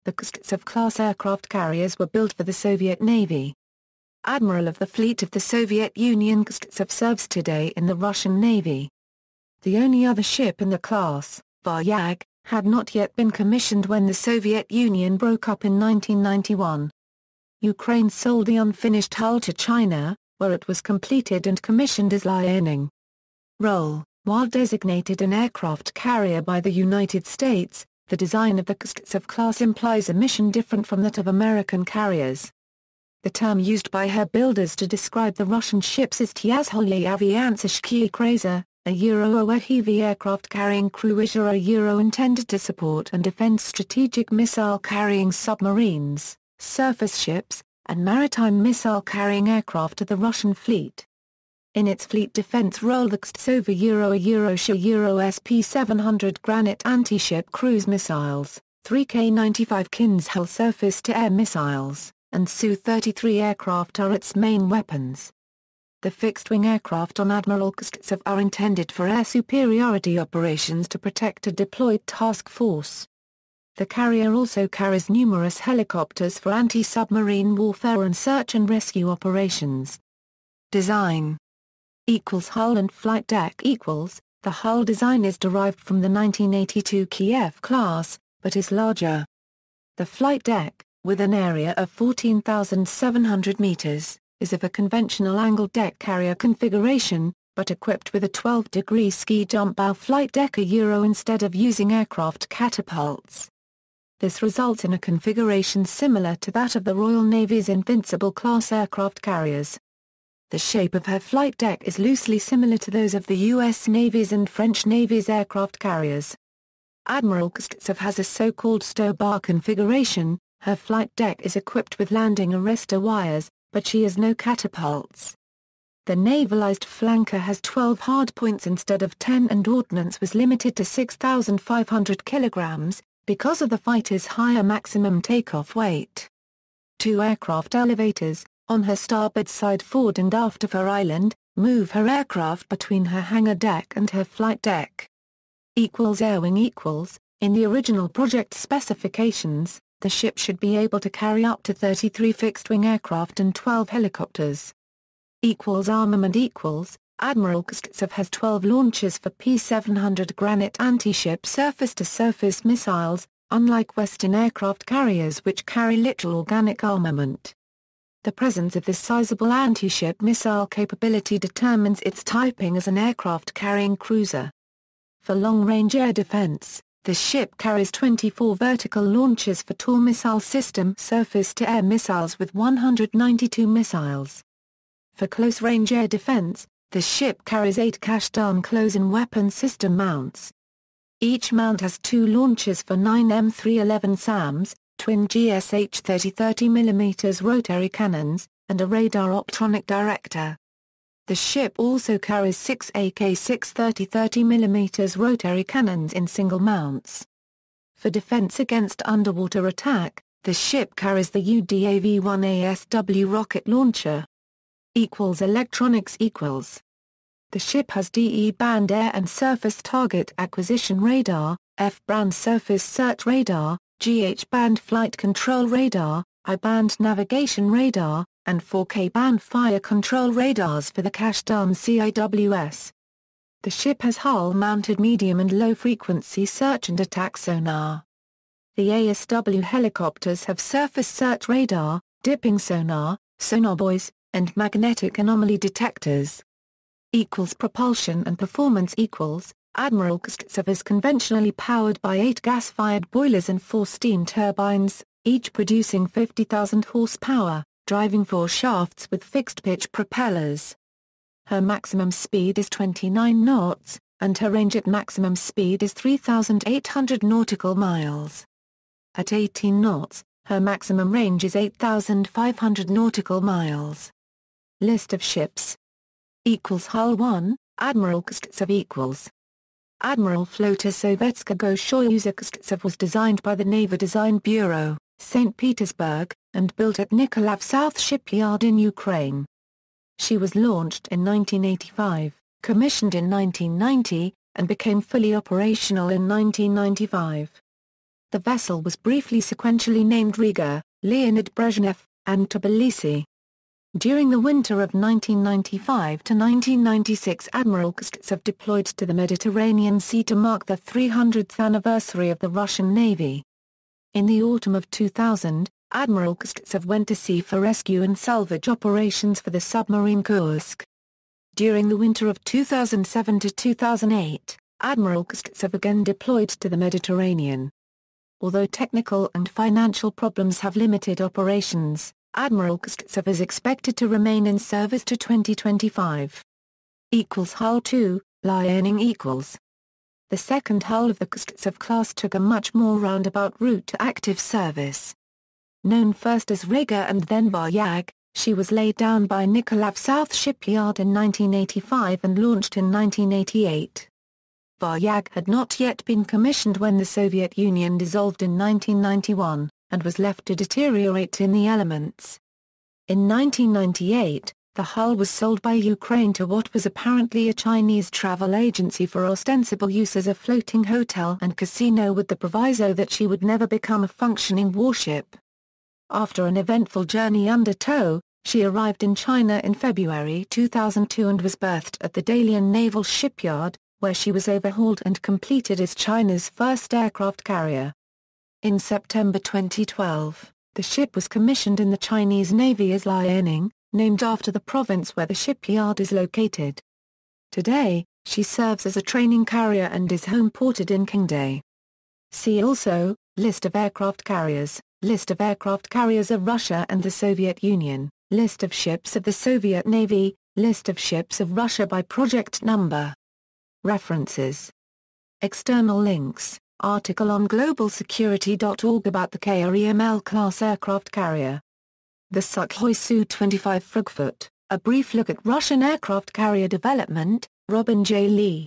The Kuznetsov-class aircraft carriers were built for the Soviet Navy. Admiral of the fleet of the Soviet Union Kuznetsov serves today in the Russian Navy. The only other ship in the class, Varyag, had not yet been commissioned when the Soviet Union broke up in 1991. Ukraine sold the unfinished hull to China, where it was completed and commissioned as Liaoning. Role: while designated an aircraft carrier by the United States, the design of the Kuznetsov-class implies a mission different from that of American carriers. The term used by her builders to describe the Russian ships is Tyazhoye aviantsishki kraiser, a heavy aircraft carrying cruiser intended to support and defend strategic missile-carrying submarines, surface ships, and maritime missile-carrying aircraft of the Russian fleet. In its fleet defense role the Kuznetsov SP-700 Granite anti-ship cruise missiles, 3 K-95 Kinzhal surface-to-air missiles, and Su-33 aircraft are its main weapons. The fixed-wing aircraft on Admiral Kuznetsov are intended for air superiority operations to protect a deployed task force. The carrier also carries numerous helicopters for anti-submarine warfare and search and rescue operations. Design: hull and flight deck equals. The hull design is derived from the 1982 Kiev class, but is larger. The flight deck, with an area of 14,700 meters, is of a conventional angled deck carrier configuration, but equipped with a 12-degree ski jump bow flight deck instead of using aircraft catapults. This results in a configuration similar to that of the Royal Navy's Invincible-class aircraft carriers. The shape of her flight deck is loosely similar to those of the U.S. Navy's and French Navy's aircraft carriers. Admiral Kuznetsov has a so-called stow bar configuration. Her flight deck is equipped with landing arrestor wires, but she has no catapults. The navalized flanker has 12 hardpoints instead of 10 and ordnance was limited to 6,500 kilograms, because of the fighter's higher maximum takeoff weight. 2 aircraft elevators, on her starboard side forward and aft of her island, move her aircraft between her hangar deck and her flight deck. Air wing equals, in the original project specifications, the ship should be able to carry up to 33 fixed-wing aircraft and 12 helicopters. Armament equals, Admiral Kuznetsov has 12 launchers for P-700 Granite anti-ship surface-to-surface missiles, unlike Western aircraft carriers which carry literal organic armament. The presence of this sizable anti-ship missile capability determines its typing as an aircraft-carrying cruiser. For long-range air defense, the ship carries 24 vertical launchers for tall missile system surface-to-air missiles with 192 missiles. For close-range air defense, the ship carries 8 cast-down close-in weapon system mounts. Each mount has 2 launchers for 9 M311 SAMs, twin GSH 30mm rotary cannons, and a radar optronic director. The ship also carries 6 AK-6 30mm rotary cannons in single mounts. For defense against underwater attack, the ship carries the UDAV-1 rocket launcher. Electronics equals. The ship has DE-band air and surface target acquisition radar, F-band surface search radar, GH-band flight control radar, I-band navigation radar, and 4K-band fire control radars for the cast-down CIWS. The ship has hull-mounted medium and low-frequency search and attack sonar. The ASW helicopters have surface search radar, dipping sonar, sonarbuoys, and magnetic anomaly detectors. Propulsion and performance equals, Admiral Kuznetsov is conventionally powered by 8 gas-fired boilers and 4 steam turbines, each producing 50,000 horsepower, driving 4 shafts with fixed-pitch propellers. Her maximum speed is 29 knots, and her range at maximum speed is 3,800 nautical miles. At 18 knots, her maximum range is 8,500 nautical miles. List of ships. Hull 1, Admiral Kuznetsov equals. Admiral Floater Sovetskago Soyuza Kuznetsov was designed by the Navy Design Bureau, St. Petersburg, and built at Nikolaev South Shipyard in Ukraine. She was launched in 1985, commissioned in 1990, and became fully operational in 1995. the vessel was briefly sequentially named Riga, Leonid Brezhnev, and Tbilisi. During the winter of 1995 to 1996, Admiral Kuznetsov deployed to the Mediterranean Sea to mark the 300th anniversary of the Russian Navy. In the autumn of 2000, Admiral Kuznetsov went to sea for rescue and salvage operations for the submarine Kursk. During the winter of 2007 to 2008, Admiral Kuznetsov again deployed to the Mediterranean. Although technical and financial problems have limited operations, Admiral Kuznetsov is expected to remain in service to 2025. Hull 2, Liaoning. The second hull of the Kuznetsov-class took a much more roundabout route to active service. Known first as Riga and then Varyag, she was laid down by Nikolaev South Shipyard in 1985 and launched in 1988. Varyag had not yet been commissioned when the Soviet Union dissolved in 1991, and was left to deteriorate in the elements. In 1998, the hull was sold by Ukraine to what was apparently a Chinese travel agency for ostensible use as a floating hotel and casino, with the proviso that she would never become a functioning warship. After an eventful journey under tow, she arrived in China in February 2002 and was berthed at the Dalian Naval Shipyard, where she was overhauled and completed as China's first aircraft carrier. In September 2012, the ship was commissioned in the Chinese Navy as Liaoning, named after the province where the shipyard is located. Today, she serves as a training carrier and is home-ported in Qingdao. See also, List of aircraft carriers, List of aircraft carriers of Russia and the Soviet Union, List of ships of the Soviet Navy, List of ships of Russia by project number. References. External links, article on globalsecurity.org about the KREML-class aircraft carrier. The Sukhoi Su-25 Frogfoot, a brief look at Russian aircraft carrier development, Robin J. Lee.